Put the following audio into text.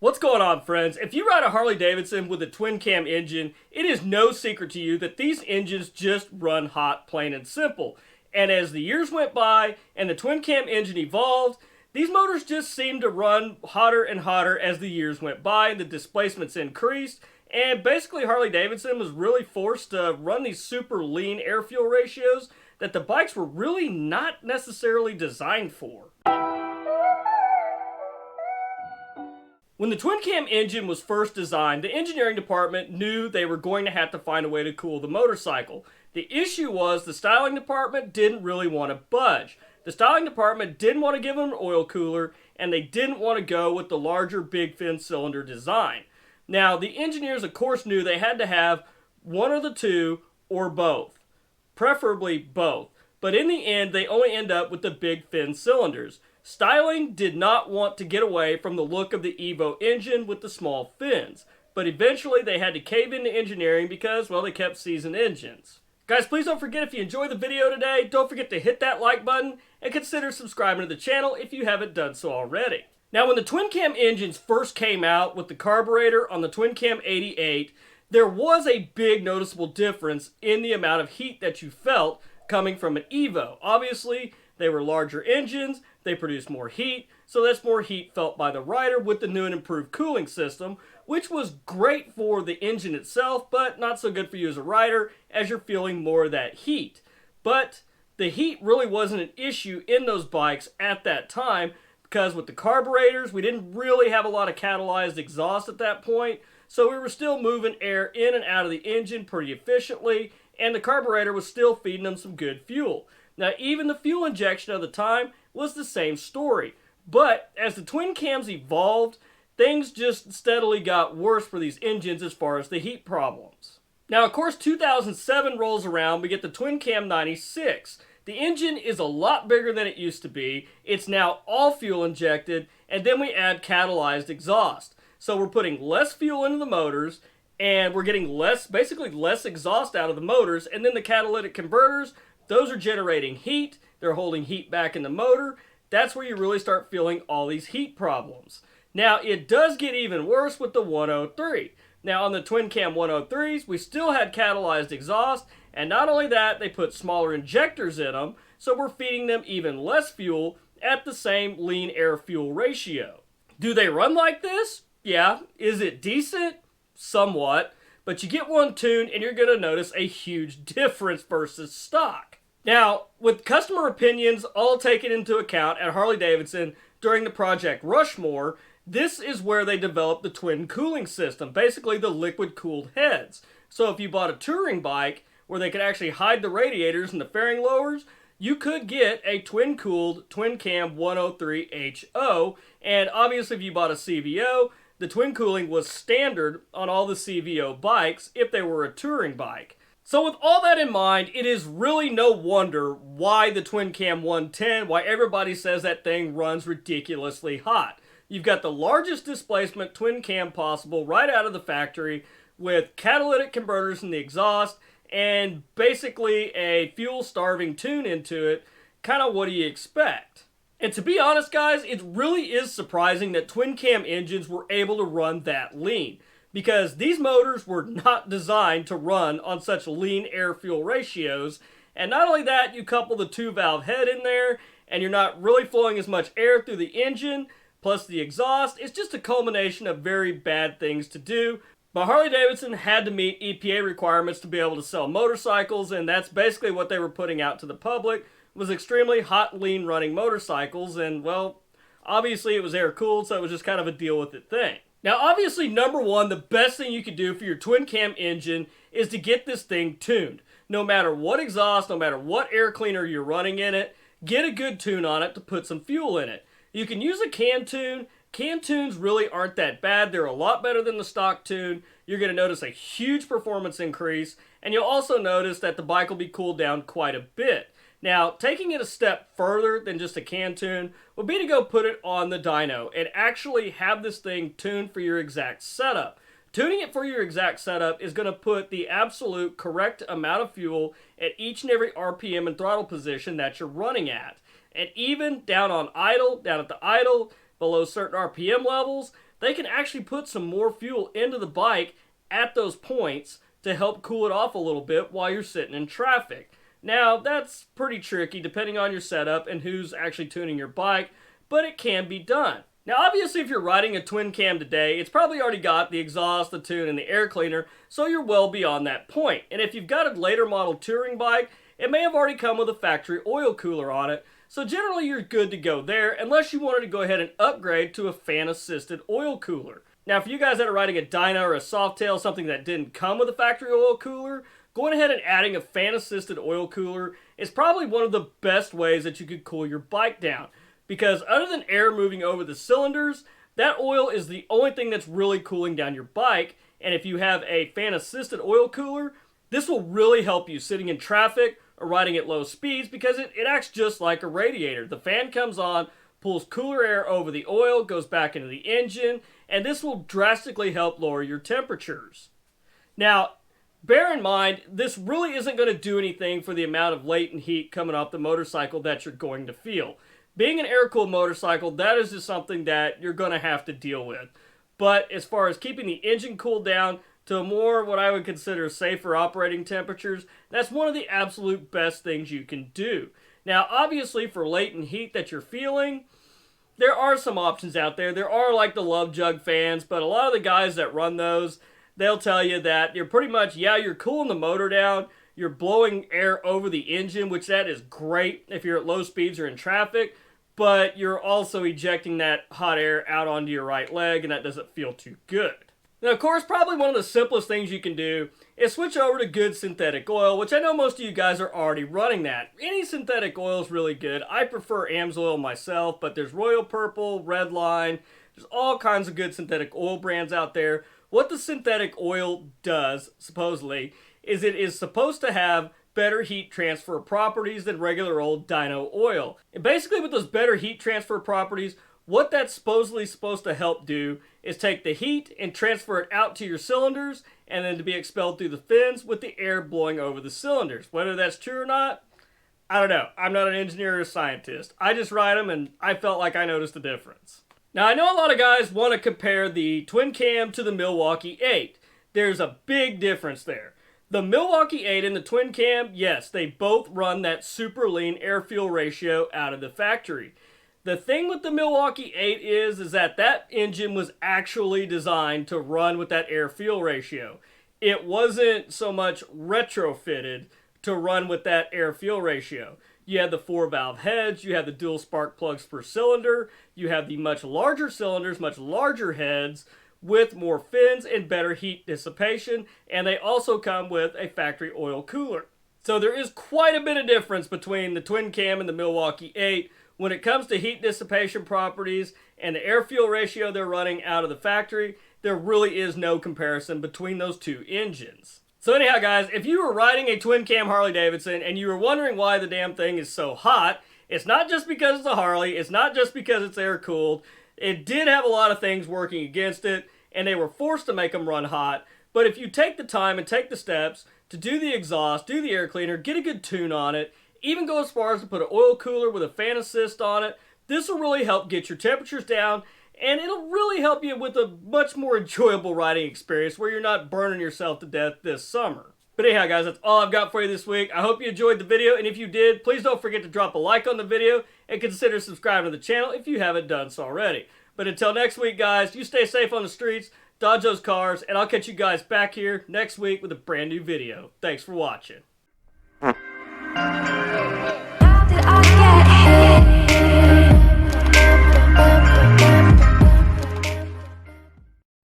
What's going on, friends? If you ride a Harley-Davidson with a twin cam engine, it is no secret to you that these engines just run hot, plain and simple. And as the years went by and the twin cam engine evolved, these motors just seemed to run hotter and hotter as the years went by and the displacements increased. And basically Harley-Davidson was really forced to run these super lean air-fuel ratios that the bikes were really not necessarily designed for. When the twin cam engine was first designed, the engineering department knew they were going to have to find a way to cool the motorcycle. The issue was the styling department didn't really want to budge. The styling department didn't want to give them an oil cooler, and they didn't want to go with the larger big fin cylinder design. Now, the engineers of course knew they had to have one of the two or both. Preferably both. But in the end, they only end up with the big fin cylinders. Styling did not want to get away from the look of the Evo engine with the small fins, but eventually they had to cave into engineering because, well, they kept seasoned engines. Guys, please don't forget, if you enjoyed the video today, don't forget to hit that like button and consider subscribing to the channel if you haven't done so already. Now, when the twin cam engines first came out with the carburetor on the Twin Cam 88, there was a big noticeable difference in the amount of heat that you felt coming from an Evo. Obviously, they were larger engines, they produced more heat, so that's more heat felt by the rider with the new and improved cooling system, which was great for the engine itself, but not so good for you as a rider, as you're feeling more of that heat. But the heat really wasn't an issue in those bikes at that time, because with the carburetors, we didn't really have a lot of catalyzed exhaust at that point, so we were still moving air in and out of the engine pretty efficiently, and the carburetor was still feeding them some good fuel. Now, even the fuel injection of the time was the same story. But as the twin cams evolved, things just steadily got worse for these engines as far as the heat problems. Now, of course, 2007 rolls around, we get the Twin Cam 96. The engine is a lot bigger than it used to be. It's now all fuel injected, and then we add catalyzed exhaust. So we're putting less fuel into the motors, and we're getting basically less exhaust out of the motors, and then the catalytic converters, those are generating heat, they're holding heat back in the motor. That's where you really start feeling all these heat problems. Now, it does get even worse with the 103. Now, on the Twin Cam 103s, we still had catalyzed exhaust, and not only that, they put smaller injectors in them, so we're feeding them even less fuel at the same lean air-fuel ratio. Do they run like this? Yeah. Is it decent? Somewhat. But you get one tuned and you're going to notice a huge difference versus stock. Now, with customer opinions all taken into account at Harley-Davidson during the Project Rushmore, this is where they developed the twin cooling system, basically the liquid-cooled heads. So if you bought a touring bike where they could actually hide the radiators and the fairing lowers, you could get a twin-cooled Twin Cam 103HO, and obviously if you bought a CVO, the twin cooling was standard on all the CVO bikes if they were a touring bike. So with all that in mind, it is really no wonder why the Twin Cam 110, why everybody says that thing runs ridiculously hot. You've got the largest displacement twin cam possible right out of the factory with catalytic converters in the exhaust and basically a fuel-starving tune into it. Kind of what do you expect? And to be honest, guys, it really is surprising that twin cam engines were able to run that lean, because these motors were not designed to run on such lean air-fuel ratios. And not only that, you couple the two-valve head in there, and you're not really flowing as much air through the engine, plus the exhaust. It's just a culmination of very bad things to do. But Harley-Davidson had to meet EPA requirements to be able to sell motorcycles, and that's basically what they were putting out to the public, was extremely hot, lean running motorcycles. And, well, obviously it was air-cooled, so it was just kind of a deal-with-it thing. Now, obviously, number one, the best thing you could do for your twin cam engine is to get this thing tuned. No matter what exhaust, no matter what air cleaner you're running in it, get a good tune on it to put some fuel in it. You can use a can tune. Can tunes really aren't that bad. They're a lot better than the stock tune. You're going to notice a huge performance increase, and you'll also notice that the bike will be cooled down quite a bit. Now, taking it a step further than just a can tune would be to go put it on the dyno and actually have this thing tuned for your exact setup. Tuning it for your exact setup is going to put the absolute correct amount of fuel at each and every RPM and throttle position that you're running at. And even down on idle, down at the idle, below certain RPM levels, they can actually put some more fuel into the bike at those points to help cool it off a little bit while you're sitting in traffic. Now, that's pretty tricky depending on your setup and who's actually tuning your bike, but it can be done. Now, obviously, if you're riding a twin cam today, it's probably already got the exhaust, the tune, and the air cleaner, so you're well beyond that point. And if you've got a later model touring bike, it may have already come with a factory oil cooler on it, so generally you're good to go there, unless you wanted to go ahead and upgrade to a fan-assisted oil cooler. Now, for you guys that are riding a Dyna or a Softail, something that didn't come with a factory oil cooler, going ahead and adding a fan-assisted oil cooler is probably one of the best ways that you could cool your bike down. Because other than air moving over the cylinders, that oil is the only thing that's really cooling down your bike. And if you have a fan-assisted oil cooler, this will really help you sitting in traffic or riding at low speeds because it acts just like a radiator. The fan comes on, pulls cooler air over the oil, goes back into the engine, and this will drastically help lower your temperatures. Now, bear in mind, this really isn't going to do anything for the amount of latent heat coming off the motorcycle that you're going to feel. Being an air-cooled motorcycle, that is just something that you're going to have to deal with. But as far as keeping the engine cooled down to a more what I would consider safer operating temperatures, that's one of the absolute best things you can do. Now, obviously, for latent heat that you're feeling, there are some options out there. There are like the Love Jug fans, but a lot of the guys that run those, they'll tell you that you're pretty much, yeah, you're cooling the motor down, you're blowing air over the engine, which that is great if you're at low speeds or in traffic, but you're also ejecting that hot air out onto your right leg, and that doesn't feel too good. Now, of course, probably one of the simplest things you can do is switch over to good synthetic oil, which I know most of you guys are already running that. Any synthetic oil is really good. I prefer AMSOIL myself, but there's Royal Purple, Redline, there's all kinds of good synthetic oil brands out there. What the synthetic oil does, supposedly, is it is supposed to have better heat transfer properties than regular old dyno oil. And basically with those better heat transfer properties, what that's supposedly supposed to help do is take the heat and transfer it out to your cylinders and then to be expelled through the fins with the air blowing over the cylinders. Whether that's true or not, I don't know. I'm not an engineer or a scientist. I just ride them and I felt like I noticed a difference. Now I know a lot of guys want to compare the Twin Cam to the Milwaukee 8. There's a big difference there. The Milwaukee 8 and the Twin Cam, yes, they both run that super lean air-fuel ratio out of the factory. The thing with the Milwaukee 8 is that that engine was actually designed to run with that air-fuel ratio. It wasn't so much retrofitted to run with that air-fuel ratio. You had the 4-valve heads, you have the dual spark plugs per cylinder, you have the much larger cylinders, much larger heads, with more fins and better heat dissipation, and they also come with a factory oil cooler. So there is quite a bit of difference between the Twin Cam and the Milwaukee 8 when it comes to heat dissipation properties and the air-fuel ratio they're running out of the factory. There really is no comparison between those two engines. So anyhow guys, if you were riding a Twin Cam Harley-Davidson and you were wondering why the damn thing is so hot, it's not just because it's a Harley, it's not just because it's air-cooled. It did have a lot of things working against it, and they were forced to make them run hot. But if you take the time and take the steps to do the exhaust, do the air cleaner, get a good tune on it, even go as far as to put an oil cooler with a fan assist on it, this will really help get your temperatures down, and it'll really help you with a much more enjoyable riding experience where you're not burning yourself to death this summer. But anyhow guys, that's all I've got for you this week. I hope you enjoyed the video, and if you did, please don't forget to drop a like on the video and consider subscribing to the channel if you haven't done so already. But until next week guys, you stay safe on the streets, dodge those cars, and I'll catch you guys back here next week with a brand new video. Thanks for watching.